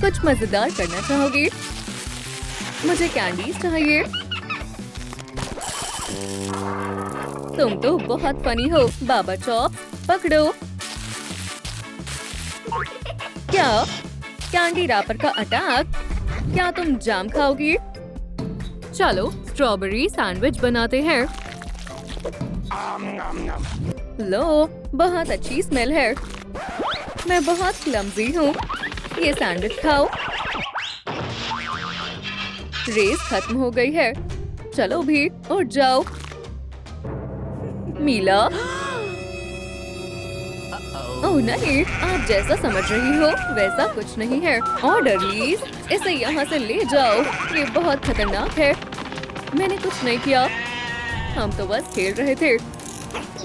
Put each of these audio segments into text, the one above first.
कुछ मजेदार करना चाहोगे? मुझे कैंडीज चाहिए। तुम तो बहुत फनी हो बाबा चॉप। पकड़ो। क्या कैंडी रैपर का अटैक? क्या तुम जाम खाओगी? चलो स्ट्रॉबेरी सैंडविच बनाते हैं। लो, बहुत अच्छी स्मेल है। मैं बहुत क्लमजी हूँ। ये सैंडविच खाओ। रेस खत्म हो गई है। चलो भी उठ जाओ। मीला। ओह नहीं, आप जैसा समझ रही हो वैसा कुछ नहीं है। ऑर्डरलीज, इसे यहाँ से ले जाओ। ये बहुत खतरनाक है। मैंने कुछ नहीं किया। हम तो बस खेल रहे थे।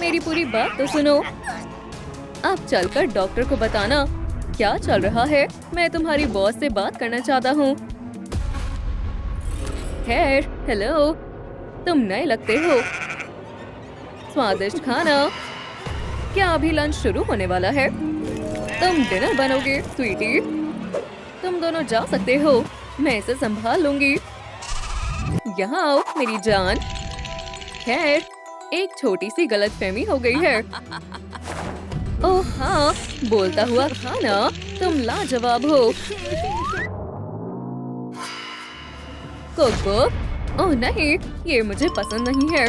मेरी पूरी बात तो सुनो। आप चलकर डॉक्टर को बताना क्या चल रहा है। मैं तुम्हारी बॉस से बात करना चाहता हूँ। खैर, हेलो। तुम नए लगते हो। स्वादिष्ट खाना। क्या अभी लंच शुरू होने वाला है? तुम डिनर बनोगे स्वीटी? तुम दोनों जा सकते हो। मैं इसे संभाल लूंगी। यहाँ आओ मेरी जान। खैर, एक छोटी सी गलतफहमी हो गई है। ओह हाँ, बोलता हुआ खाना। तुम लाजवाब हो। कुकबुक? ओह नहीं, ये मुझे पसंद नहीं है।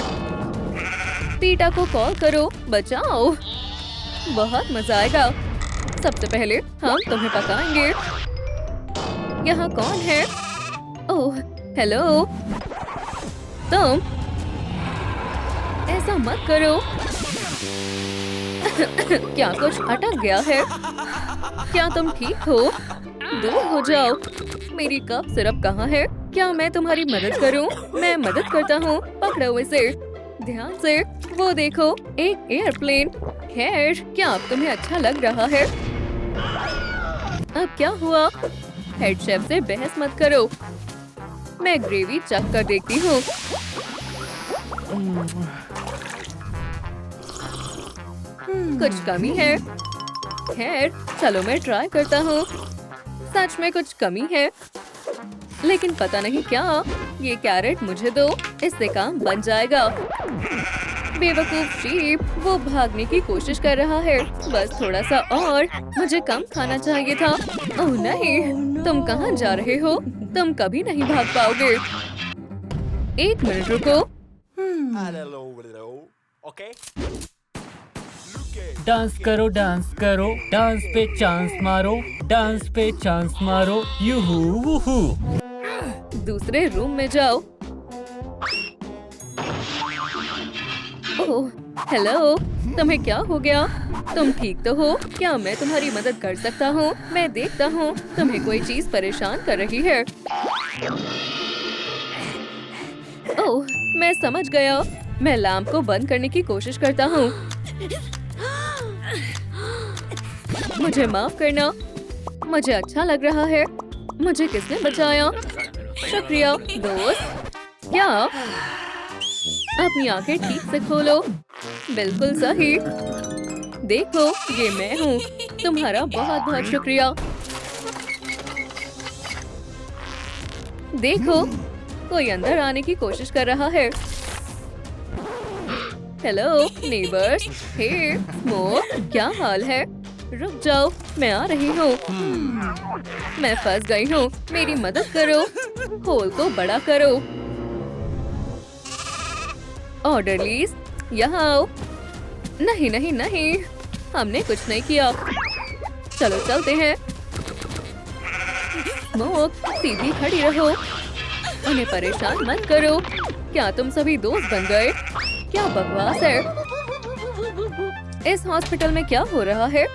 पीटा को कॉल करो, बचाओ। बहुत मजा आएगा। सबसे पहले हम तुम्हें पकाएंगे। यहाँ कौन है? Oh hello. तुम ऐसा मत करो। क्या कुछ अटक गया है? क्या तुम ठीक हो? दूर हो जाओ। मेरी कप सिरप कहाँ है? क्या मैं तुम्हारी मदद करूं? मैं मदद करता हूँ। पकड़ो इसे ध्यान से। वो देखो, एक एयरप्लेन। खैर, क्या अब तुम्हें अच्छा लग रहा है? अब क्या हुआ? हेड शेफ से बहस मत करो। मैं ग्रेवी चख कर देखती हूँ। कुछ कमी है। खैर, चलो मैं ट्राई करता हूँ। सच में कुछ कमी है, लेकिन पता नहीं क्या। ये कैरेट मुझे दो, इससे काम बन जाएगा। बेवकूफ शीप, वो भागने की कोशिश कर रहा है। बस थोड़ा सा और। मुझे कम खाना चाहिए था। ओह नहीं, तुम कहाँ जा रहे हो? तुम कभी नहीं भाग पाओगे। एक मिनट रुको। डांस करो, डांस करो, डांस पे चांस मारो, डांस पे चांस मारो, यूहू वूहू। दूसरे रूम में जाओ। ओह हेलो, तुम्हें क्या हो गया? तुम ठीक तो हो? क्या मैं तुम्हारी मदद कर सकता हूँ? मैं देखता हूँ तुम्हें कोई चीज परेशान कर रही है। ओह, मैं समझ गया। मैं लैंप को बंद करने की कोशिश करता हूँ। मुझे माफ करना। मुझे अच्छा लग रहा है। मुझे किसने बचाया? शुक्रिया दोस्त। क्या? अपनी आंखें ठीक से खोलो। बिल्कुल सही। देखो, ये मैं हूँ। तुम्हारा बहुत बहुत शुक्रिया। देखो, कोई अंदर आने की कोशिश कर रहा है। Hello neighbours. हे स्मोक, क्या हाल है? रुक जाओ, मैं आ रही हूँ। मैं फंस गई हूँ। मेरी मदद करो। होल को बड़ा करो। ऑर्डरलीज, यहाँ आओ। नहीं नहीं नहीं, हमने कुछ नहीं किया। चलो चलते हैं। स्मोक, सीधी खड़ी रहो। उन्हें परेशान मत करो। क्या तुम सभी दोस्त बन गए? क्या बकवास है। इस हॉस्पिटल में क्या हो रहा है?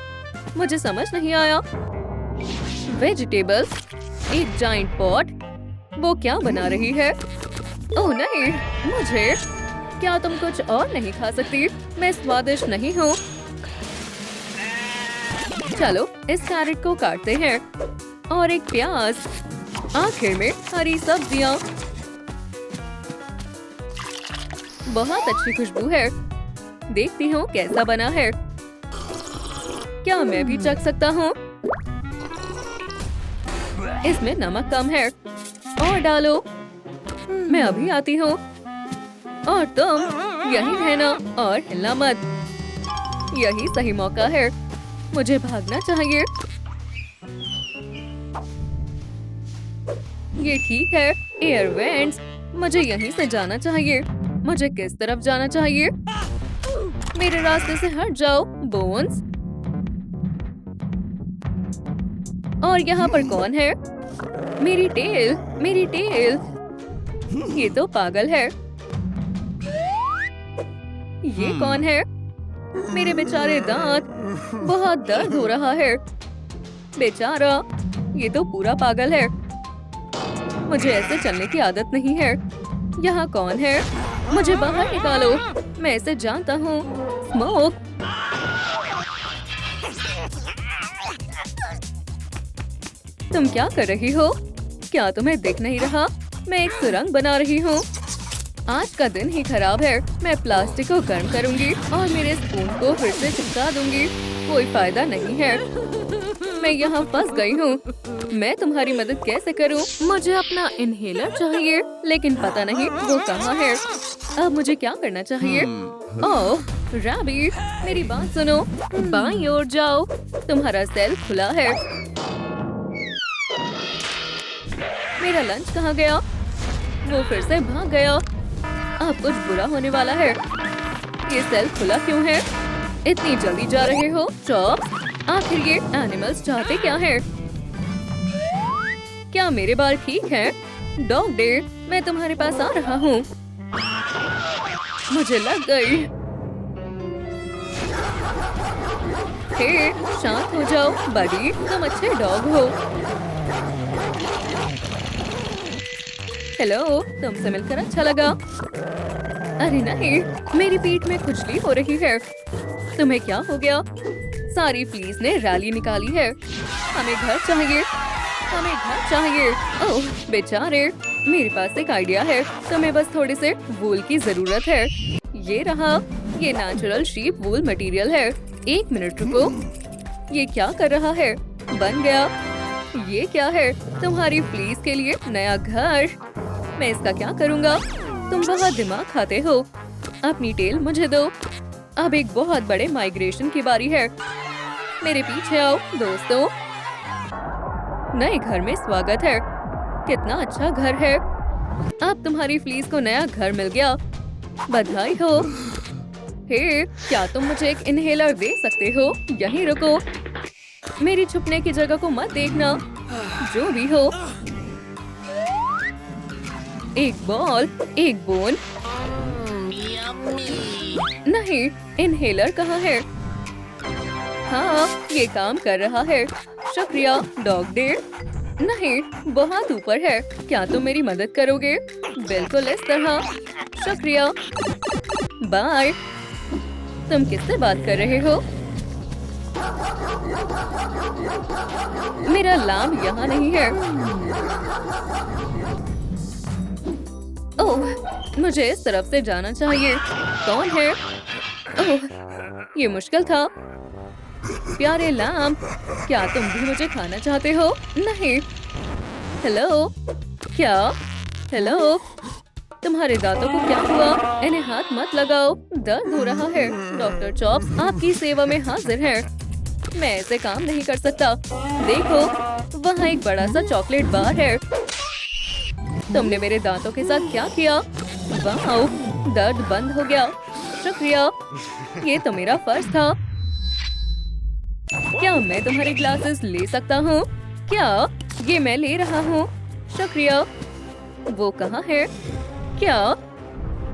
मुझे समझ नहीं आया। वेजिटेबल्स, एक जाइंट पॉट। वो क्या बना रही है? ओह नहीं, मुझे। क्या तुम कुछ और नहीं खा सकती? मैं स्वादिष्ट नहीं हूँ। चलो इस कैरेट को काटते हैं। और एक प्याज। आखिर में हरी सब्जियाँ। बहुत अच्छी खुशबू है। देखती हूँ कैसा बना है। क्या मैं भी चख सकता हूँ? इसमें नमक कम है। और डालो। मैं अभी आती हूँ। और तुम यही रहना और हिलना मत। यही सही मौका है। मुझे भागना चाहिए। ये ठीक है। Air vents. मुझे यहीं से जाना चाहिए। मुझे किस तरफ जाना चाहिए? मेरे रास्ते से हट जाओ, बोन्स। और यहाँ पर कौन है? मेरी टेल, मेरी टेल। ये तो पागल है। ये कौन है? मेरे बेचारे दांत। बहुत दर्द हो रहा है। बेचारा, ये तो पूरा पागल है। मुझे ऐसे चलने की आदत नहीं है। यहाँ कौन है? मुझे बाहर निकालो। मैं इसे जानता हूँ। स्मोक। तुम क्या कर रही हो? क्या तुम्हें दिख नहीं रहा? मैं एक सुरंग बना रही हूँ। आज का दिन ही खराब है। मैं प्लास्टिक को गर्म करूंगी और मेरे स्पून को फिर से चिपका दूंगी। कोई फायदा नहीं है। मैं यहाँ फंस गई हूँ। मैं तुम्हारी मदद कैसे करूँ? मुझे अपना इनहेलर चाहिए, लेकिन पता नहीं वो कहाँ है। अब मुझे क्या करना चाहिए? ओह, रैबिट, मेरी बात सुनो। बाईं ओर जाओ। तुम्हारा सेल खुला है। मेरा लंच कहाँ गया? वो फिर से भाग गया। अब कुछ बुरा होने वाला है। ये सेल खुला क्यों है? इतनी जल्दी जा रहे हो, चॉप? आखिर ये एनिमल्स चाहते क्या है? क्या मेरे बाल ठीक हैं? डॉग डे, मैं तुम्हारे पास आ रहा हूँ। मुझे लग गई। हे, शांत हो जाओ बडी, तुम अच्छे डॉग हो। हेलो, तुमसे मिलकर अच्छा लगा। अरे नहीं, मेरी पीठ में खुजली हो रही है। तुम्हें क्या हो गया? सारी फ्लीस ने रैली निकाली है। हमें घर चाहिए। हमें घर चाहिए। ओह बेचारे, मेरे पास एक आइडिया है। तुम्हें बस थोड़े से वूल की जरूरत है। ये रहा। ये नेचुरल शीप वूल मटेरियल है। 1 मिनट रुको। ये क्या कर रहा है? बन गया। ये क्या है? तुम्हारी फ्लीस के लिए नया घर। मैं इसका क्या करूँगा? तुम बहुत दिमाग खाते हो। अपनी टेल मुझे दो। अब एक बहुत बड़े माइग्रेशन की बारी है। मेरे पीछे आओ दोस्तों। नए घर में स्वागत है। कितना अच्छा घर है। अब तुम्हारी फ्लीस को नया घर मिल गया। बधाई हो। हे, क्या तुम मुझे एक इनहेलर दे सकते हो? यहीं रुको। मेरी छुपने की जगह को मत देखना। जो भी हो। एक बॉल, एक बोन। नहीं, इनहेलर कहाँ है? हाँ, ये काम कर रहा है। शुक्रिया डॉग डे। नहीं, बहुत ऊपर है। क्या तुम मेरी मदद करोगे? बिल्कुल इस तरह। शुक्रिया। बाय। तुम किससे बात कर रहे हो? मेरा लाम यहाँ नहीं है। ओह, मुझे इस तरफ से जाना चाहिए। कौन है? ओह, ये मुश्किल था। प्यारे लाम, क्या तुम भी मुझे खाना चाहते हो? नहीं। हेलो, क्या? हेलो, तुम्हारे दांतों को क्या हुआ? इन्हें हाथ मत लगाओ, दर्द हो रहा है। डॉक्टर चॉप्स आपकी सेवा में हाजिर है। मैं ऐसे काम नहीं कर सकता। देखो, वहाँ एक बड़ा सा चॉकलेट बार है। तुमने मेरे दांतों के साथ क्या किया? वाओ, दर्द बंद हो गया। शुक्रिया, ये तो मेरा फर्ज था। क्या मैं तुम्हारे ग्लासेस ले सकता हूँ? क्या? ये मैं ले रहा हूँ। शुक्रिया। वो कहाँ है? क्या?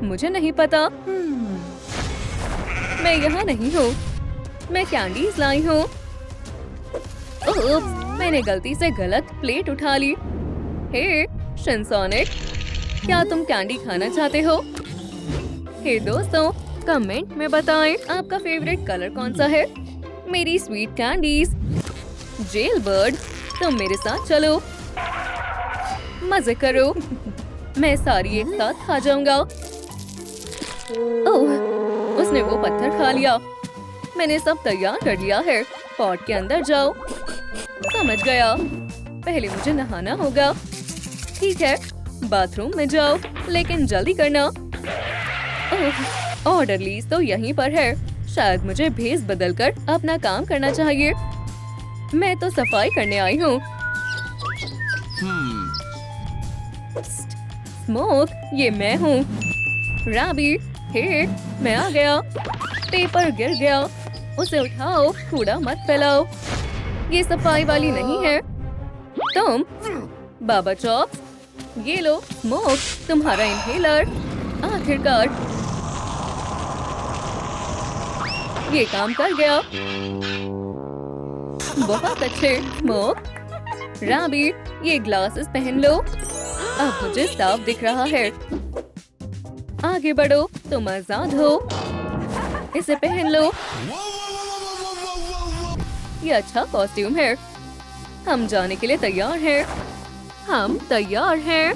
मुझे नहीं पता। मैं यहाँ नहीं हूँ। मैं कैंडीज लाई हूँ। ओप्स, मैंने गलती से गलत प्लेट उठा ली। हे शिनसोनिक, क्या तुम कैंडी खाना चाहते हो? हे दोस्तों, कमेंट में बताएं आपका फेवरेट कलर कौन सा है। मेरी स्वीट कैंडीज। जेल बर्ड, तुम मेरे साथ चलो। मजे करो। मैं सारी एक साथ खा जाऊंगा। ओह, उसने वो पत्थर खा लिया। मैंने सब तैयार कर लिया है। पॉट के अंदर जाओ। समझ गया। पहले मुझे नहाना होगा। ठीक है, बाथरूम में जाओ, लेकिन जल्दी करना। ओह, ऑर्डर लीज तो यहीं पर है। शायद मुझे भेस बदलकर अपना काम करना चाहिए। मैं तो सफाई करने आई हूँ। स्मोक, ये मैं हूँ। राबी, हे, मैं आ गया। पेपर गिर गया, उसे उठाओ, कूड़ा मत फैलाओ। ये सफाई वाली नहीं है। तुम बाबा चौक, ये लो स्मोक, तुम्हारा इनहेलर। आखिरकार ये काम कर गया। बहुत अच्छे स्मोक। राबी, ये ग्लासेस पहन लो। अब मुझे साफ दिख रहा है। आगे बढ़ो, तुम आजाद हो। इसे पहन लो। ये अच्छा कॉस्ट्यूम है। हम जाने के लिए तैयार हैं। हम तैयार हैं।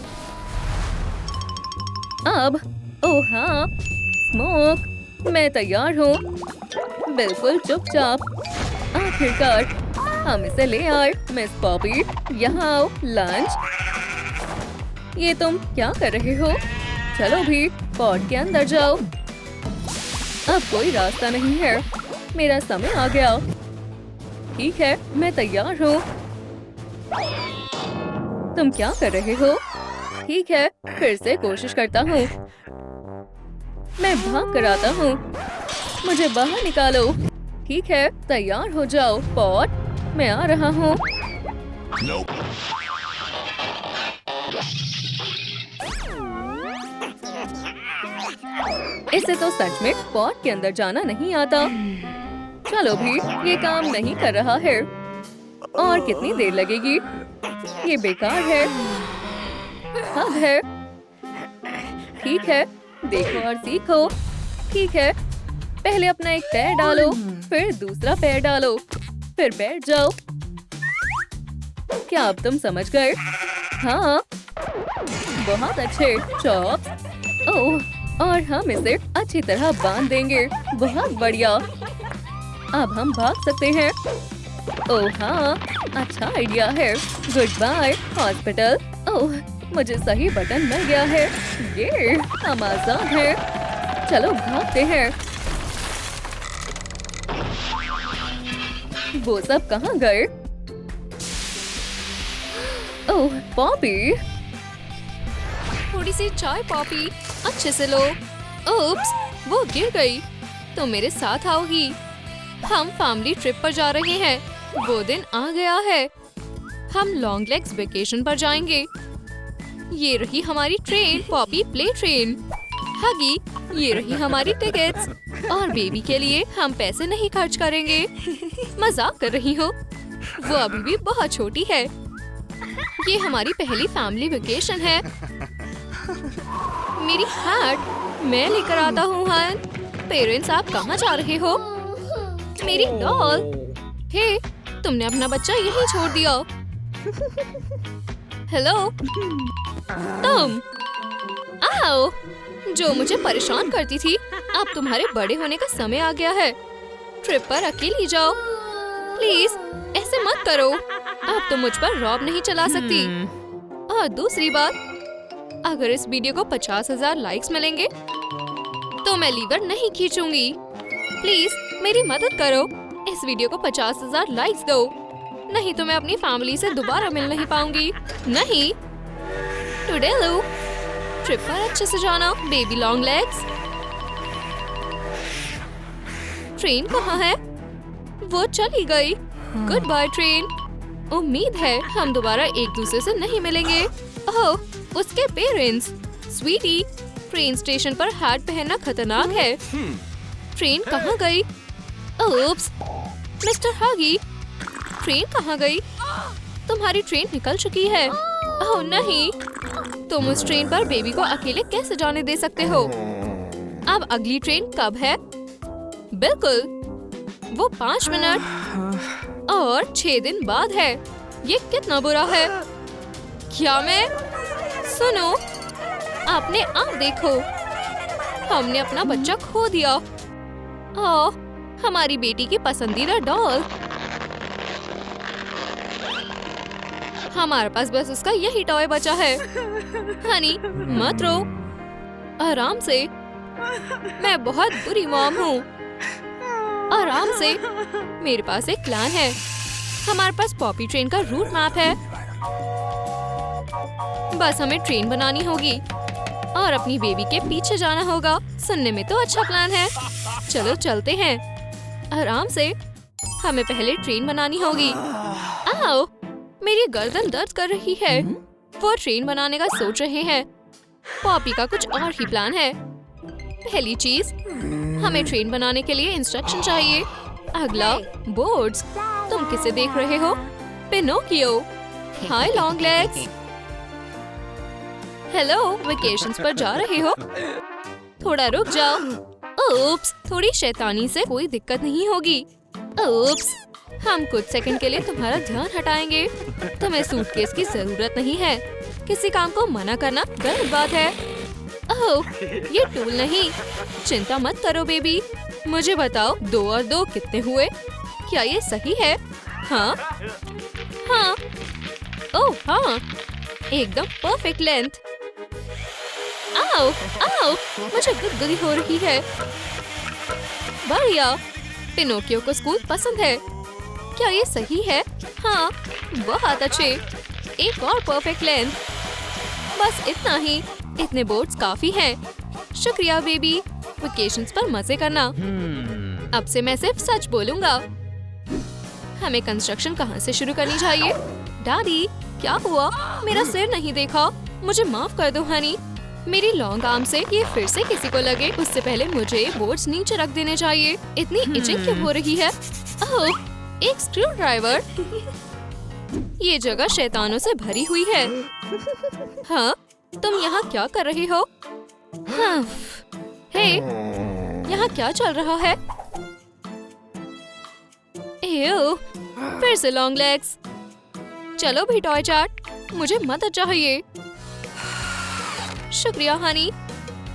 अब, ओह हाँ, स्मोक, मैं तैयार हूँ। बिल्कुल चुपचाप। आखिरकार हम इसे ले आए। मिस पॉपी, यहाँ आओ, लंच। ये तुम क्या कर रहे हो? चलो भी, पॉट के अंदर जाओ। अब कोई रास्ता नहीं है। मेरा समय आ गया। ठीक है, मैं तैयार हूँ। तुम क्या कर रहे हो? ठीक है, फिर से कोशिश करता हूँ। मैं भाग कर आता हूँ। मुझे बाहर निकालो। ठीक है, तैयार हो जाओ पॉट, मैं आ रहा हूँ। इसे तो सच में पॉट के अंदर जाना नहीं आता। चलो भी, ये काम नहीं कर रहा है। और कितनी देर लगेगी? ये बेकार है। हद है। ठीक है, देखो और सीखो। ठीक है, पहले अपना एक पैर डालो, फिर दूसरा पैर डालो, फिर बैठ जाओ। क्या अब तुम समझ गए? हाँ, बहुत अच्छे चॉप्स। ओह, और हम इसे अच्छी तरह बांध देंगे। बहुत बढ़िया। अब हम भाग सकते हैं। ओह हाँ, अच्छा आइडिया है। Good bye hospital. ओह, मुझे सही बटन मिल गया है। ये हम आजाद हैं। चलो भागते हैं। वो सब कहाँ गए? ओह, पॉपी। थोड़ी सी चाय पॉपी, अच्छे से लो। ओप्स, वो गिर गई। तो मेरे साथ आओगी। हम फैमिली ट्रिप पर जा रहे हैं। वो दिन आ गया है। हम लॉन्ग लेग्स वेकेशन पर जाएंगे। ये रही हमारी ट्रेन, पॉपी प्ले ट्रेन। हगी, ये रही हमारी टिकट्स। और बेबी के लिए हम पैसे नहीं खर्च करेंगे। मजाक कर रही हो? वो अभी भी बहुत छोटी है। ये हमारी पहली फैमिली वेकेशन है। मेरी हैट मैं लेकर आता हूँ। हन, पेरेंट्स आप कहाँ जा रहे हो? मेरी डॉल। हे, तुमने अपना बच्चा यहीं छोड़ दिया। हेलो, तुम आओ। जो मुझे परेशान करती थी, अब तुम्हारे बड़े होने का समय आ गया है। ट्रिप पर अकेली जाओ। प्लीज ऐसे मत करो। अब तुम मुझ पर रॉब नहीं चला सकती। और दूसरी बात, अगर इस वीडियो को 50,000 लाइक्स मिलेंगे तो मैं लीवर नहीं खींचूंगी। प्लीज मेरी मदद करो। इस वीडियो को 50,000 लाइक्स दो, नहीं तो मैं अपनी फैमिली से दोबारा मिल नहीं पाऊंगी। नहीं, टुडेलो ट्रिप पर अच्छे से जाना, बेबी लॉन्ग लेग्स। ट्रेन कहाँ है? वो चली गई। Good by train. उम्मीद है हम दोबारा एक दूसरे से नहीं मिलेंगे। ओह, उसके पेरेंट्स। स्वीटी, ट्रेन स्टेशन पर हैट पहनना खतरनाक है। ट्रेन कहाँ गई? ओप्स, मिस्टर हगी, ट्रेन कहाँ गई? तुम्हारी ट्रेन निकल चुकी है। ओह नहीं, तुम उस ट्रेन पर बेबी को अकेले कैसे जाने दे सकते हो? अब अगली ट्रेन कब है? बिल्कुल, वो 5 मिनट और 6 दिन बाद है। ये कितना बुरा है। क्या मैं? सुनो, आपने आप देखो, हमने अपना बच्चा खो दिया। ओह, हमारी बेटी की पसंदीदा डॉल। हमारे पास बस उसका यही टॉय बचा है। हनी, मत रो, आराम से। मैं बहुत बुरी मॉम हूँ। आराम से। मेरे पास एक प्लान है। हमारे पास पॉपी ट्रेन का रूट मैप है। बस हमें ट्रेन बनानी होगी और अपनी बेबी के पीछे जाना होगा। सुनने में तो अच्छा प्लान है। चलो चलते हैं। आराम से। हमें पहले ट्रेन बनानी होगी। आओ, मेरी गर्दन दर्द कर रही है। वो ट्रेन बनाने का सोच रहे हैं। पॉपी का कुछ और ही प्लान है। पहली चीज, हमें ट्रेन बनाने के लिए इंस्ट्रक्शन चाहिए। अगला, बोर्ड्स। तुम किसे देख रहे हो? पिनोकियो। हाय लॉन्ग लेग्स। हेलो, वेकेशंस पर जा रहे हो? थोड़ा रुक जाओ। ओप्स, थोड़ी शैतानी से कोई दिक्कत नहीं होगी। ओप्स, हम कुछ सेकंड के लिए तुम्हारा ध्यान हटाएंगे। तुम्हें सूटकेस की जरूरत नहीं है। किसी काम को मना करना गलत बात है। ओह, ये टूल नहीं। चिंता मत करो बेबी। मुझे बताओ, 2 और 2 कितने हुए? क्या ये सही है? हाँ हाँ, ओह हाँ, एकदम परफेक्ट लेंथ। आओ आओ, मुझे गुदगुदी हो रही है। बढ़िया। पिनोकियो को स्कूल पसंद है। क्या ये सही है? हाँ, बहुत अच्छे। एक और परफेक्ट लेंथ। बस इतना ही। इतने बोर्ड्स काफी हैं। शुक्रिया बेबी। वेकेशंस पर मजे करना। अब से मैं सिर्फ सच बोलूंगा। हमें कंस्ट्रक्शन कहाँ से शुरू करनी चाहिए? डैडी, क्या हुआ? मेरा सिर नहीं देखा। मुझे माफ कर दो हनी। मेरी लॉन्ग आर्म से ये फिर से किसी को लगे उससे पहले मुझे बोर्ड्स नीचे रख देने चाहिए। इतनी इचिंग क्यों हो रही है? ओह, एक स्क्रू ड्राइवर। ये जगह शैतानों से भरी हुई है। हाँ, तुम यहाँ क्या कर रहे हो? हाँ, हे, यहाँ क्या चल रहा है? एओ, फिर से लॉन्ग लेग्स। चलो भी टॉय चार्ट, मुझे मदद चाहिए। शुक्रिया हनी।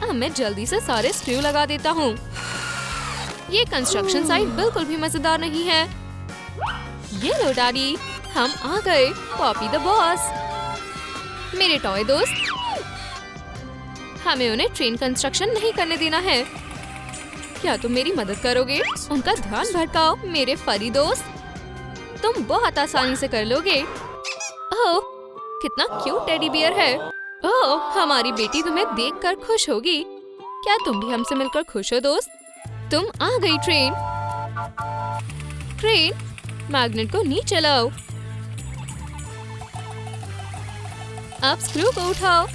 अब मैं जल्दी से सारे स्क्रू लगा देता हूँ। ये कंस्ट्रक्शन साइट बिल्कुल भी मजेदार नहीं है। ये लो डैडी, हम आ गए। Poppy the boss. मेरे टॉय दोस्त, हमें उन्हें ट्रेन कंस्ट्रक्शन नहीं करने देना है। क्या तुम मेरी मदद करोगे? उनका ध्यान भटकाओ मेरे फरी दोस्त। तुम बहुत आसानी से कर लोगे। ओह, कितना क्यूट टेडी बियर है। ओह, हमारी बेटी तुम्हें देखकर खुश होगी। क्या तुम भी हमसे मिलकर खुश हो दोस्त? तुम आ गई ट्रेन। ट्रेन, मैग्नेट को नीचे लाओ। अब स्क्रू को उठाओ।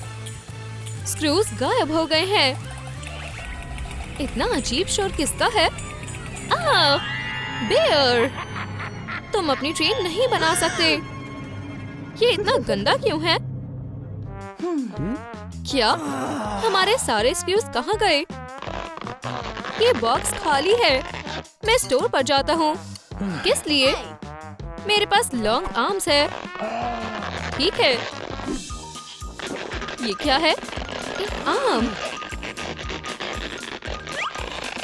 स्क्रूज गायब हो गए हैं। इतना अजीब शोर किसका है? बेयर, तुम अपनी ट्रेन नहीं बना सकते। ये इतना गंदा क्यों है? क्या हमारे सारे स्क्रूज कहाँ गए? ये बॉक्स खाली है। मैं स्टोर पर जाता हूँ। किस लिए? मेरे पास लॉन्ग आर्म्स है। ठीक है। ये क्या है? एक आर्म।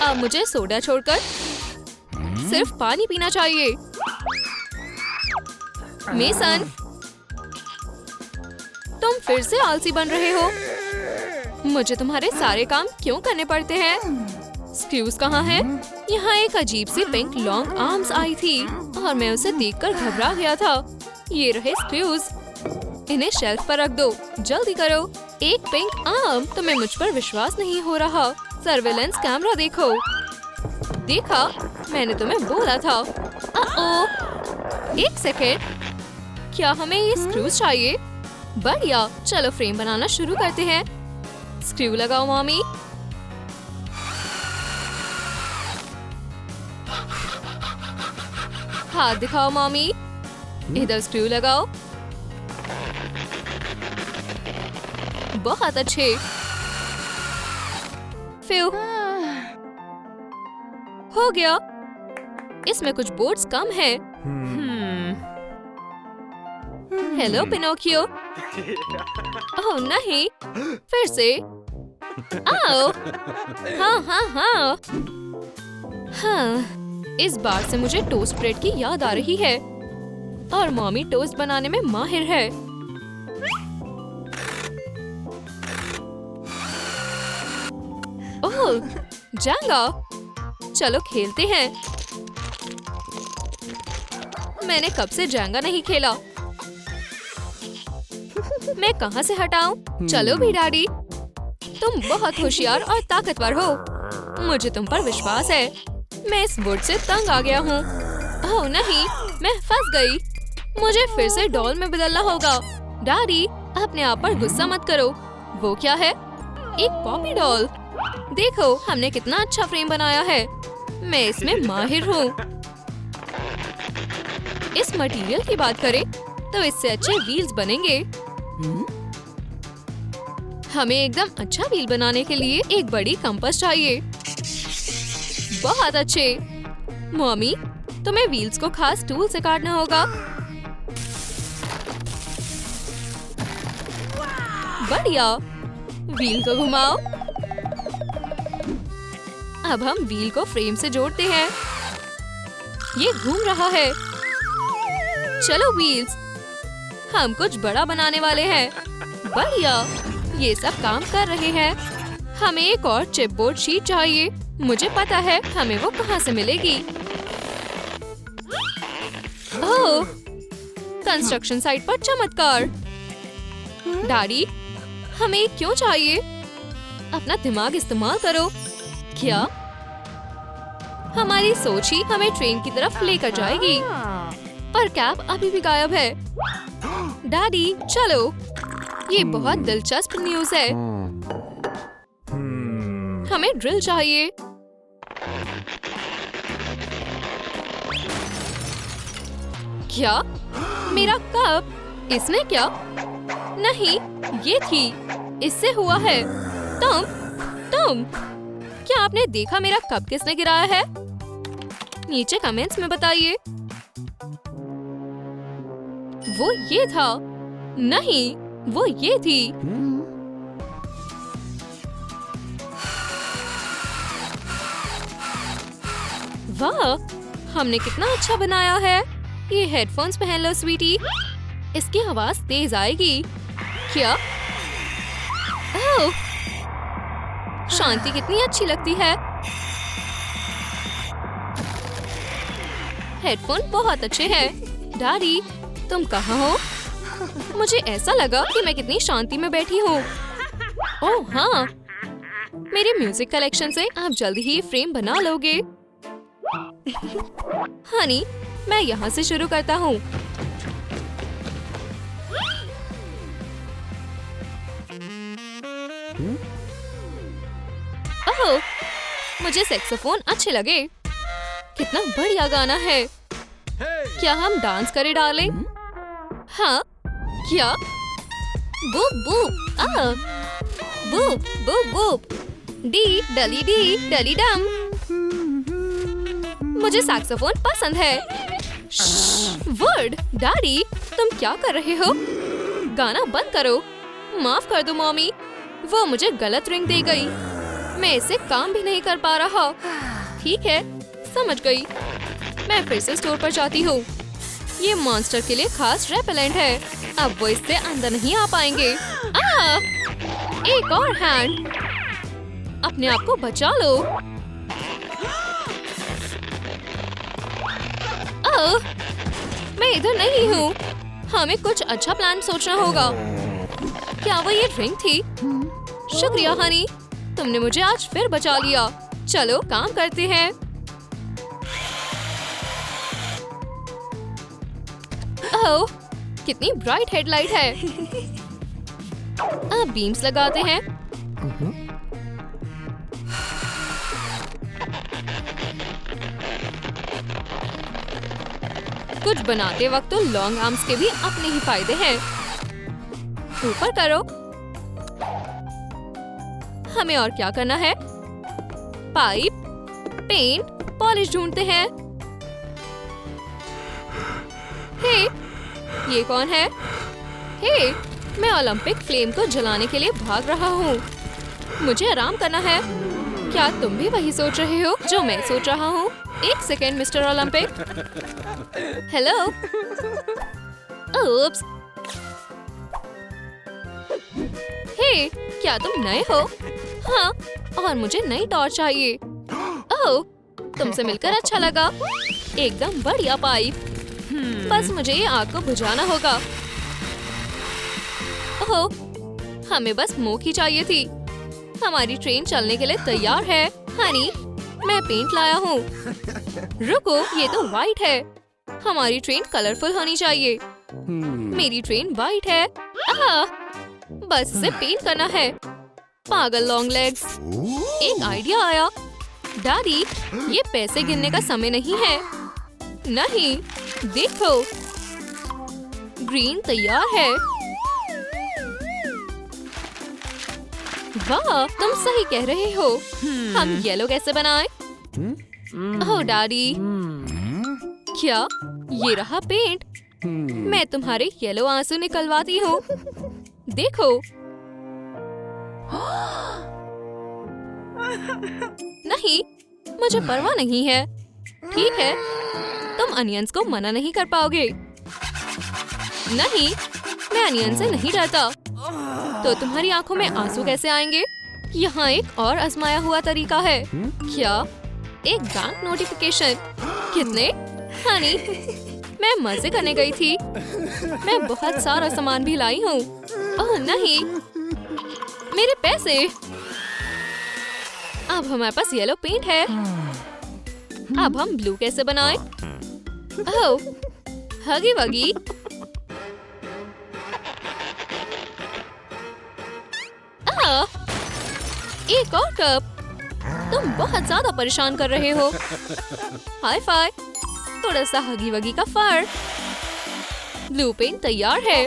अब मुझे सोडा छोड़कर सिर्फ पानी पीना चाहिए। मेसन, तुम फिर से आलसी बन रहे हो। मुझे तुम्हारे सारे काम क्यों करने पड़ते हैं? स्क्रूज कहाँ हैं? यहाँ एक अजीब सी पिंक लॉन्ग आर्म्स आई थी और मैं उसे देखकर घबरा गया था। ये रहे स्क्रूज। इन्हें शेल्फ पर रख दो। जल्दी करो। एक पिंक आर्म। तुम्हें मुझ पर विश्वास नहीं हो रहा। सर्वेलेंस कैमरा देखो। देखा, मैंने तुम्हें बोला था। एक सेकेंड, क्या हमें ये स्क्रूज चाहिए? बढ़िया, चलो फ्रेम बनाना शुरू करते हैं। स्क्रू लगाओ मॉमी। हाथ दिखाओ मॉमी। इधर स्क्रू लगाओ। बहुत अच्छे। फिर हो गया। इसमें कुछ बोर्ड्स कम है। Hello Pinocchio. ओह नहीं, फिर से। आओ। हाँ। हाँ, इस बार से मुझे टोस्ट ब्रेड की याद आ रही है। और मॉमी टोस्ट बनाने में माहिर है। ओह, जांगा, चलो खेलते हैं। मैंने कब से जांगा नहीं खेला। मैं कहाँ से हटाऊं? चलो भी डैडी, तुम बहुत होशियार और ताकतवर हो। मुझे तुम पर विश्वास है। मैं इस वुड से तंग आ गया हूँ। ओह नहीं, मैं फंस गई। मुझे फिर से डॉल में बदलना होगा। डैडी, अपने आप पर गुस्सा मत करो। वो क्या है? एक पॉपी डॉल। देखो, हमने कितना अच्छा फ्रेम बनाया है। मैं इसमें माहिर हूँ। इस मटेरियल की बात करें तो इससे अच्छे व्हील्स बनेंगे। हमें एकदम अच्छा व्हील बनाने के लिए एक बड़ी कंपास चाहिए। बहुत अच्छे। मॉमी, तुम्हें व्हील्स को खास टूल से काटना होगा। बढ़िया, व्हील को घुमाओ। अब हम व्हील को फ्रेम से जोड़ते हैं। ये घूम रहा है। चलो व्हील्स, हम कुछ बड़ा बनाने वाले हैं। बढ़िया, ये सब काम कर रहे हैं। हमें एक और चिपबोर्ड शीट चाहिए। मुझे पता है हमें वो कहाँ से मिलेगी। ओह, कंस्ट्रक्शन साइट पर चमत्कार। डैडी, हमें क्यों चाहिए? अपना दिमाग इस्तेमाल करो। क्या? हमारी सोच ही हमें ट्रेन की तरफ लेकर जाएगी। पर कैब अभी भी गायब है। डैडी, चलो। ये बहुत दिलचस्प न्यूज़ है। हमें ड्रिल चाहिए। क्या? मेरा कप? इसने क्या? नहीं, ये थी। इससे हुआ है। तुम क्या आपने देखा मेरा कप किसने गिराया है? नीचे कमेंट्स में बताइए। वो ये था। नहीं, वो ये थी। वाह, हमने कितना अच्छा बनाया है। ये हेडफोन्स पहन लो स्वीटी। इसकी आवाज तेज आएगी। क्या? ओह, शांति कितनी अच्छी लगती है। हेडफोन बहुत अच्छे हैं। डैडी, तुम कहाँ हो? मुझे ऐसा लगा कि मैं कितनी शांति में बैठी हूँ। ओह हाँ, मेरे म्यूजिक कलेक्शन से आप जल्दी ही फ्रेम बना लोगे। हनी, मैं यहाँ से शुरू करता हूँ। ओह, मुझे सैक्सोफोन अच्छे लगे। कितना बढ़िया गाना है। क्या हम डांस करे डालें? हाँ, क्या? बूप बूप, आ, बूप बूप बूप, डी डली डी डली डम। मुझे सैक्सोफोन पसंद है। वर्ड, डैडी, तुम क्या कर रहे हो? गाना बंद करो। माफ कर दो मॉमी, वो मुझे गलत रिंग दे गई। मैं इससे काम भी नहीं कर पा रहा। ठीक है, समझ गई। मैं फिर से स्टोर पर जाती हूँ। ये मॉन्स्टर के लिए खास रेपेलेंट है। अब वो इससे अंदर नहीं आ पाएंगे। एक और हैंड। अपने आप को बचा लो। मैं इधर नहीं हूँ। हमें कुछ अच्छा प्लान सोचना होगा। क्या वो ये रिंग थी? शुक्रिया हनी, तुमने मुझे आज फिर बचा लिया। चलो काम करते हैं। ओह, कितनी ब्राइट हेडलाइट है। अब बीम्स लगाते हैं। कुछ बनाते वक्त तो लॉन्ग आर्म्स के भी अपने ही फायदे हैं। ऊपर करो। हमें और क्या करना है? पाइप, पेंट, पॉलिश ढूंढते हैं। हे, ये कौन है? हे, मैं ओलंपिक फ्लेम को जलाने के लिए भाग रहा हूँ। मुझे आराम करना है। क्या तुम भी वही सोच रहे हो जो मैं सोच रहा हूँ? एक second mister Olympic. Hello. Oops. Hey, क्या तुम नए हो? हाँ, और मुझे नई टॉर्च चाहिए। ओह, तुमसे मिलकर अच्छा लगा। एकदम बढ़िया पाइप। बस मुझे ये आग को बुझाना होगा। ओह, हमें बस स्मोक ही चाहिए थी। हमारी ट्रेन चलने के लिए तैयार है। हनी, मैं पेंट लाया हूँ। रुको, ये तो व्हाइट है। हमारी ट्रेन कलरफुल होनी चाहिए। मेरी ट्रेन व्हाइट है। बस इसे पेंट करना है। पागल लॉन्ग लेग्स। एक आइडिया आया। डैडी, ये पैसे गिनने का समय नहीं है। नहीं, देखो, ग्रीन तैयार है। वाह, तुम सही कह रहे हो। हम येलो कैसे बनाएं? ओह डैडी, क्या ये रहा पेंट? मैं तुम्हारे येलो आंसू निकलवाती हूँ। देखो। नहीं, मुझे परवाह नहीं है। ठीक है, तुम अनियंस को मना नहीं कर पाओगे। नहीं, मैं अनियन से नहीं डरता। तो तुम्हारी आंखों में आंसू कैसे आएंगे? यहाँ एक और आजमाया हुआ तरीका है। क्या? एक बैंक नोटिफिकेशन। कितने? हनी, मैं मजे करने गई थी। मैं बहुत सारा सामान भी लाई हूँ। ओह नहीं, मेरे पैसे। अब हमारे पास येलो पेंट है। अब हम ब्लू कैसे बनाएं? ओह, हगी वगी। एक और कप। तुम बहुत ज्यादा परेशान कर रहे हो। Hi fi. थोड़ा सा हगी वगी का फर। ब्लू पेंट तैयार है।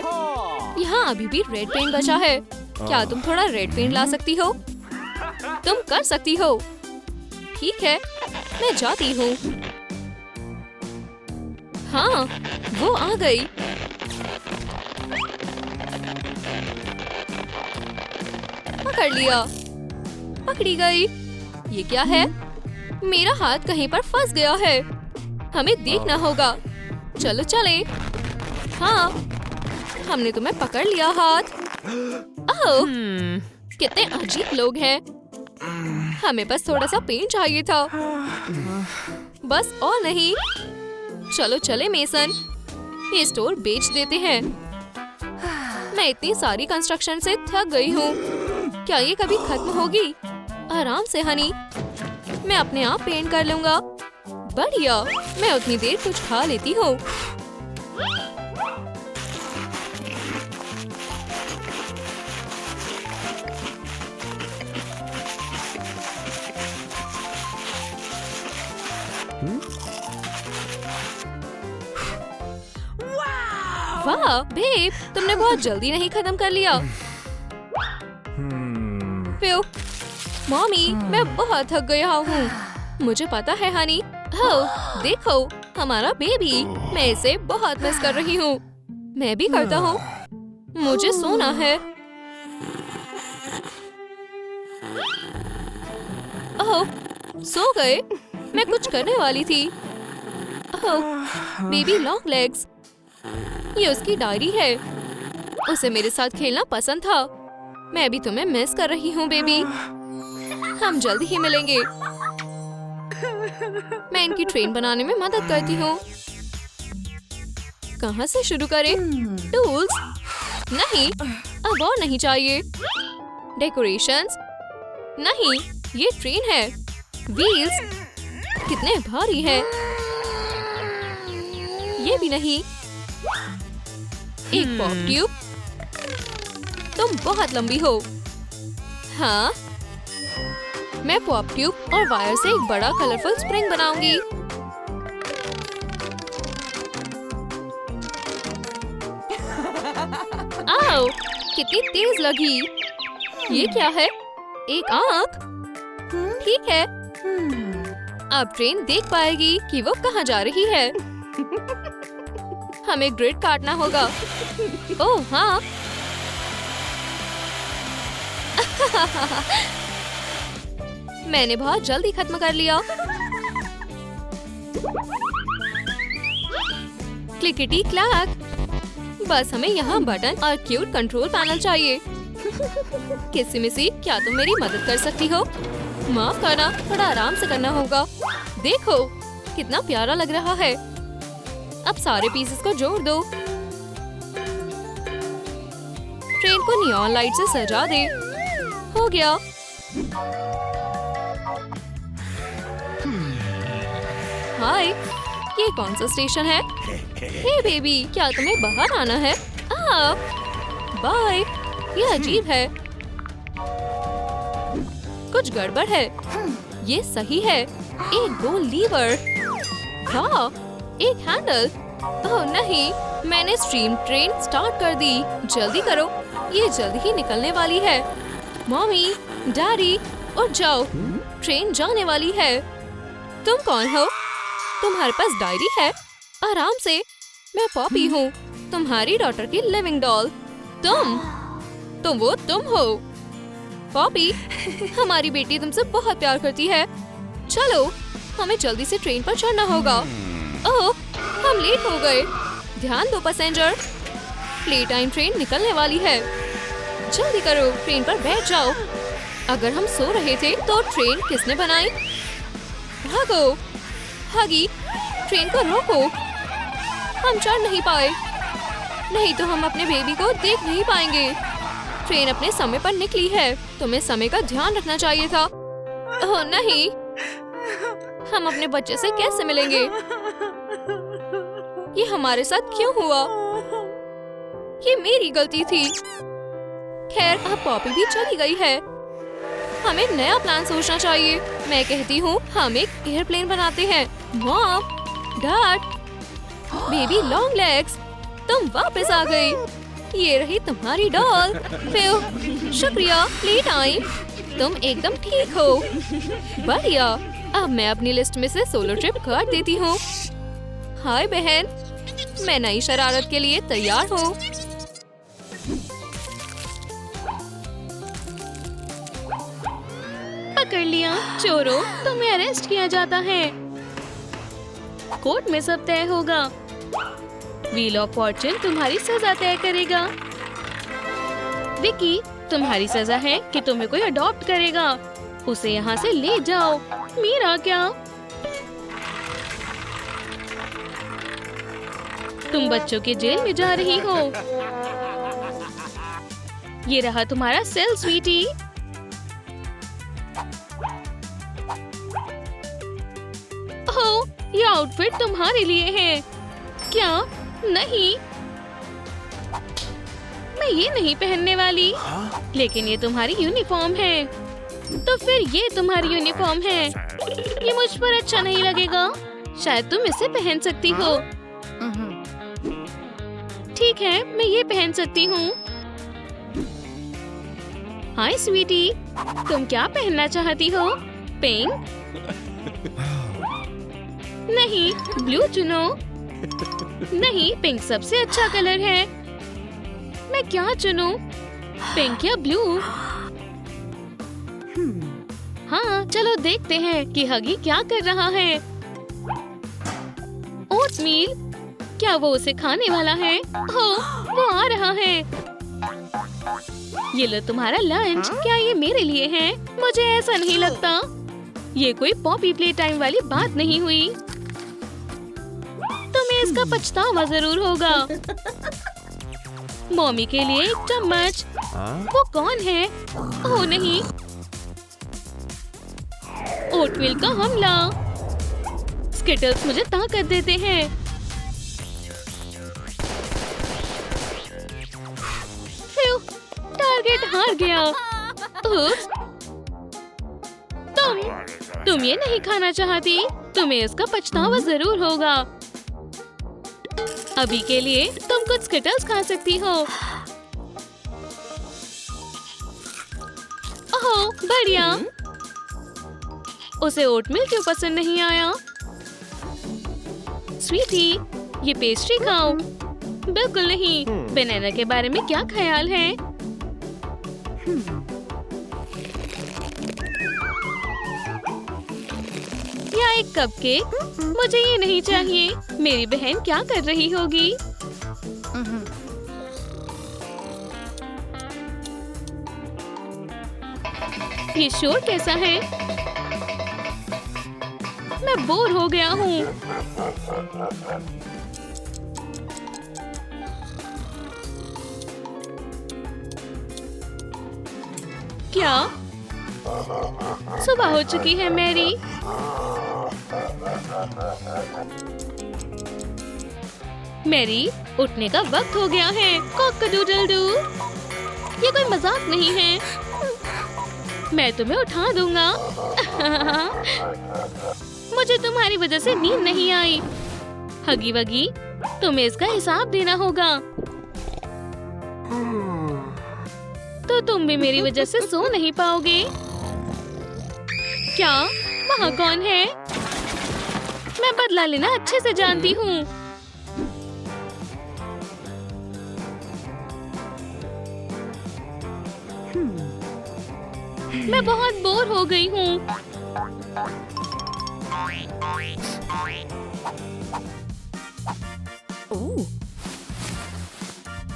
यहाँ अभी भी रेड पेंट बचा है। क्या तुम थोड़ा रेड पेंट ला सकती हो? तुम कर सकती हो। ठीक है, मैं जाती हूँ। हाँ, वो आ गई। पकड़ लिया। पकड़ी गई। ये क्या है? मेरा हाथ कहीं पर फंस गया है। हमें देखना होगा। चलो चले। हाँ, हमने तुम्हें पकड़ लिया हाथ। ओह, कितने अजीब लोग हैं। हमें बस थोड़ा सा पेंट चाहिए था। बस और नहीं। चलो चले मेसन, ये स्टोर बेच देते हैं। मैं इतनी सारी कंस्ट्रक्शन से थक गई हूँ। क्या ये कभी खत्म होगी? आराम से हनी, मैं अपने आप पेंट कर लूंगा। बढ़िया, मैं उतनी देर कुछ खा लेती हूँ। वाह बेब, तुमने बहुत जल्दी नहीं खत्म कर लिया। प्यो, मॉमी, मैं बहुत थक गया हूँ। मुझे पता है हनी। ओह, देखो हमारा बेबी। मैं इसे बहुत मिस कर रही हूँ। मैं भी करता हूँ। मुझे सोना है। ओह, सो गए? मैं कुछ करने वाली थी। ओह, बेबी लॉन्ग लेग्स। ये उसकी डायरी है। उसे मेरे साथ खेलना पसंद था। मैं भी तुम्हें मिस कर रही हूँ बेबी। हम जल्द ही मिलेंगे। मैं इनकी ट्रेन बनाने में मदद करती हूँ। कहाँ से शुरू करें? टूल्स? नहीं, अब और नहीं चाहिए। डेकोरेशंस? नहीं, ये ट्रेन है। व्हील्स? कितने भारी है। ये भी नहीं। एक पॉप ट्यूब? तुम बहुत लंबी हो। हाँ, मैं पॉप ट्यूब और वायर से एक बड़ा कलरफुल स्प्रिंग बनाऊंगी। आओ, कितनी तेज लगी। ये क्या है? एक आंख? ठीक है, अब ट्रेन देख पाएगी कि वो कहाँ जा रही है। हमें ग्रिड काटना होगा। ओह हाँ। मैंने बहुत जल्दी खत्म कर लिया। क्लिकिटी क्लैक। बस हमें यहाँ बटन और क्यूट कंट्रोल पैनल चाहिए। किस्सी-मिस्सी, क्या तुम मेरी मदद कर सकती हो? माफ करना, थोड़ा आराम से करना होगा। देखो कितना प्यारा लग रहा है। अब सारे पीसेस को जोड़ दो। ट्रेन को नियॉन लाइट से सजा दे। हो गया। हाय, ये कौन सा स्टेशन है? हे बेबी, क्या तुम्हें बाहर आना है? बाय। ये अजीब है, कुछ गड़बड़ है। ये सही है। एक गोल लीवर, हाँ, एक हैंडल। ओह नहीं, मैंने स्ट्रीम ट्रेन स्टार्ट कर दी। जल्दी करो, ये जल्दी ही निकलने वाली है। मम्मी, डैडी, उठ जाओ, ट्रेन जाने वाली है। तुम कौन हो? तुम्हारे पास डायरी है? आराम से। मैं पॉपी हूँ, तुम्हारी डॉटर की लिविंग डॉल। तुम हो पॉपी। हमारी बेटी तुमसे बहुत प्यार करती है। चलो, हमें जल्दी से ट्रेन पर चढ़ना होगा। ओह, हम लेट हो गए। ध्यान दो पैसेंजर, प्ले टाइम ट्रेन निकलने वाली है। जल्दी करो, ट्रेन पर बैठ जाओ। अगर हम सो रहे थे तो ट्रेन किसने बनाई? भागो हगी, ट्रेन को रोको। हम चढ़ नहीं पाए, नहीं तो हम अपने बेबी को देख नहीं पाएंगे। ट्रेन अपने समय पर निकली है, तुम्हें समय का ध्यान रखना चाहिए था। ओह नहीं, हम अपने बच्चे से कैसे मिलेंगे? ये हमारे साथ क्यों हुआ? ये मेरी गलती थी। खैर, अब पॉपी भी चली गई है। हमें नया प्लान सोचना चाहिए। मैं कहती हूँ हम एक एयरप्लेन बनाते हैं। Mom, dad, baby long legs, तुम वापस आ गई। ये रही तुम्हारी डॉल। फिर शुक्रिया, प्ले टाइम। तुम एकदम ठीक हो। बढ़िया। अब मैं अपनी लिस्ट में से सोलो ट्रिप काट देती हूँ। हाय बहन, मैं नई शरारत के लिए तैयार हूँ। पकड़ लिया चोरों, तुम्हें अरेस्ट किया जाता है। कोर्ट में सब तय होगा। व्हील ऑफ फॉर्च्यून तुम्हारी सजा तय करेगा। विकी, तुम्हारी सजा है कि तुम्हें कोई अडॉप्ट करेगा। उसे यहाँ से ले जाओ। मीरा, क्या तुम बच्चों के जेल में जा रही हो? ये रहा तुम्हारा सेल स्वीटी। ओह, ये आउटफिट तुम्हारे लिए है। क्या? नहीं, मैं ये नहीं पहनने वाली। लेकिन ये तुम्हारी यूनिफॉर्म है। तो फिर ये तुम्हारी यूनिफॉर्म है। ये मुझ पर अच्छा नहीं लगेगा। शायद तुम इसे पहन सकती हो। ठीक है, मैं ये पहन सकती हूँ। हाय स्वीटी, तुम क्या पहनना चाहती हो? पिंक? नहीं, ब्लू चुनो। नहीं, पिंक सबसे अच्छा कलर है। मैं क्या चुनूं? पिंक या ब्लू? हाँ, चलो देखते हैं कि हगी क्या कर रहा है। ओटमील, क्या वो उसे खाने वाला है? ओह, वो आ रहा है। ये लो तुम्हारा लंच। क्या ये मेरे लिए है? मुझे ऐसा नहीं लगता। ये कोई पॉपी प्ले टाइम वाली बात नहीं हुई। तुम्हें इसका पछतावा जरूर होगा। मम्मी के लिए एक चम्मच। वो कौन है? ओह नहीं, ओटमील का हमला। स्किटल्स मुझे ताकत देते हैं। टारगेट हार गया। तुम ये नहीं खाना चाहती। तुम्हें इसका पछतावा जरूर होगा। अभी के लिए तुम कुछ स्किटल्स खा सकती हो। ओह, बढ़िया। उसे ओटमील क्यों पसंद नहीं आया? स्वीटी, ये पेस्ट्री खाओ। बिल्कुल नहीं। बनाना के बारे में क्या ख्याल है? या एक कपकेक? मुझे ये नहीं चाहिए। मेरी बहन क्या कर रही होगी? ये शोर कैसा है? मैं बोर हो गया हूँ। क्या? सुबह हो चुकी है मैरी। मैरी, उठने का वक्त हो गया है। कॉक-a-doodle-doo। ये कोई मजाक नहीं है। मैं तुम्हें उठा दूंगा। मुझे तुम्हारी वजह से नींद नहीं आई। हगी वगी, तुम्हें इसका हिसाब देना होगा। तो तुम भी मेरी वजह से सो नहीं पाओगे। क्या? वहाँ कौन है? मैं बदला लेना अच्छे से जानती हूँ। मैं बहुत बोर हो गई हूँ।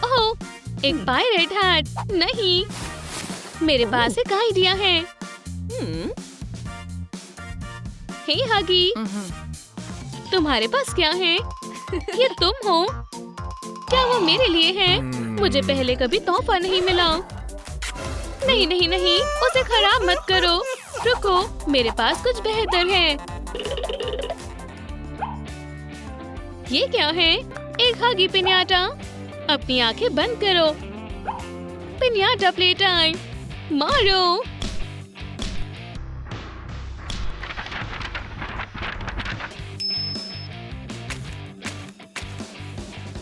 ओह, एक पायरेट हैट। नहीं, मेरे पास एक आइडिया है। हे हगी, तुम्हारे पास क्या है? ये तुम हो? क्या वो मेरे लिए है? मुझे पहले कभी तोहफा नहीं मिला। नहीं नहीं नहीं, उसे खराब मत करो। रुको, मेरे पास कुछ बेहतर है। ये क्या है? एक हगी पिन्याटा। अपनी आंखें बंद करो। पिन्याटा प्ले टाइम। मारो।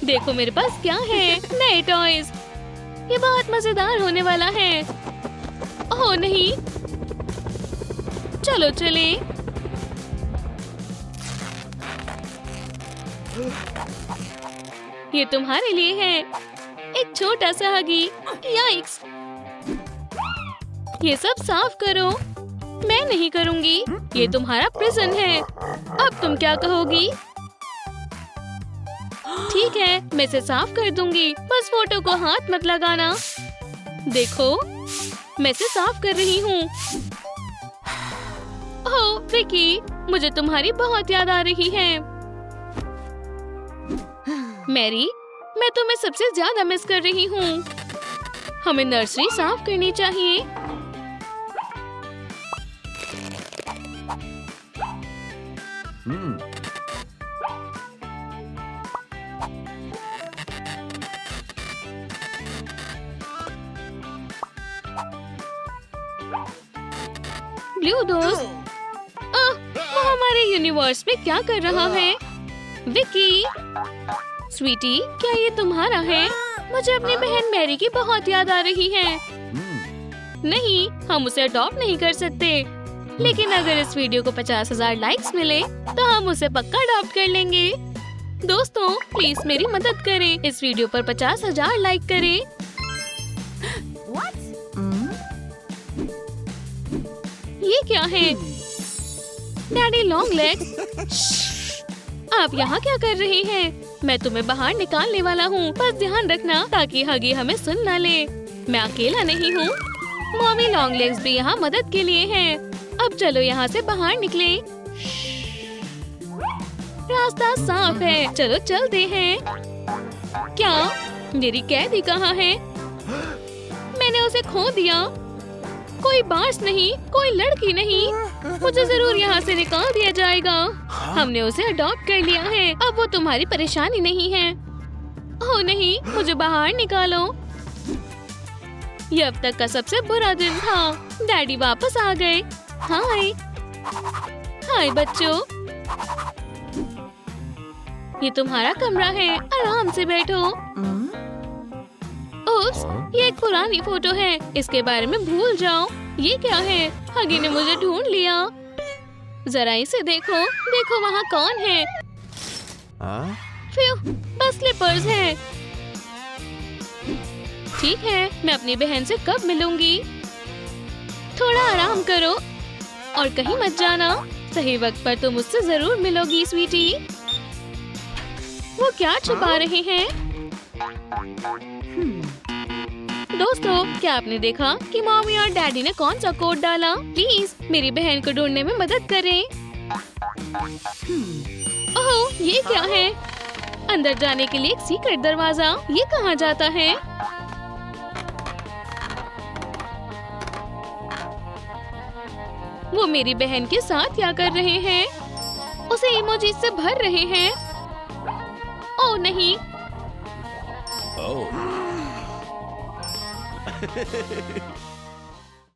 देखो मेरे पास क्या है, नए टॉयज। ये बहुत मजेदार होने वाला है। ओह नहीं, चलो चले। ये तुम्हारे लिए है, एक छोटा सा हगी। याइक्स! ये सब साफ करो। मैं नहीं करूंगी, ये तुम्हारा प्रिजन है। अब तुम क्या कहोगी? ठीक है, मैं इसे साफ कर दूंगी। बस फोटो को हाथ मत लगाना। देखो, मैं इसे साफ कर रही हूँ। ओह विकी, मुझे तुम्हारी बहुत याद आ रही है। मैरी, मैं तुम्हें सबसे ज्यादा मिस कर रही हूँ। हमें नर्सरी साफ करनी चाहिए। ब्लू दोस्त, वो हमारे यूनिवर्स में क्या कर रहा है? विकी, स्वीटी, क्या ये तुम्हारा है? मुझे अपनी बहन मैरी की बहुत याद आ रही है। नहीं, हम उसे अडॉप्ट नहीं कर सकते। लेकिन अगर इस वीडियो को 50,000 लाइक्स मिले तो हम उसे पक्का अडॉप्ट कर लेंगे। दोस्तों, प्लीज मेरी मदद करें। इस वीडियो पर 50,000 लाइक करें। ये क्या है? डैडी लॉन्ग लेग्स, आप यहाँ क्या कर रहे हैं? मैं तुम्हें बाहर निकालने वाला हूँ। बस ध्यान रखना ताकि हगी हमें सुन न ले। मैं अकेला नहीं हूँ। मॉमी लॉन्ग लेग्स भी यहाँ मदद के लिए हैं। अब चलो यहाँ से बाहर निकले। रास्ता साफ है, चलो चलते हैं। क्या? मेरी कैदी कहाँ है? मैंने उसे खो दिया। कोई बांस नहीं, कोई लड़की नहीं। मुझे जरूर यहाँ से निकाल दिया जाएगा। हमने उसे अडॉप्ट कर लिया है। अब वो तुम्हारी परेशानी नहीं है। ओह नहीं, मुझे बाहर निकालो। ये अब तक का सबसे बुरा दिन था। डैडी वापस आ गए। हाय हाय बच्चों, ये तुम्हारा कमरा है। आराम से बैठो। उप्स, ये एक पुरानी फोटो है। इसके बारे में भूल जाओ। ये क्या है? हगी ने मुझे ढूंढ लिया। जरा इसे देखो। देखो वहाँ कौन है? फ्यू, बस स्लीपर्स हैं। ठीक है, मैं अपनी बहन से कब मिलूंगी? थोड़ा आराम करो और कहीं मत जाना। सही वक्त पर तुम मुझसे जरूर मिलोगी स्वीटी। वो क्या छुपा रहे हैं? दोस्तों, क्या आपने देखा कि मम्मी और डैडी ने कौन सा कोड डाला? प्लीज मेरी बहन को ढूंढने में मदद करें। ओह, ये क्या है? अंदर जाने के लिए एक सीक्रेट दरवाजा। ये कहाँ जाता है? वो मेरी बहन के साथ क्या कर रहे हैं? उसे इमोजी से भर रहे हैं। ओह नहीं। Oh.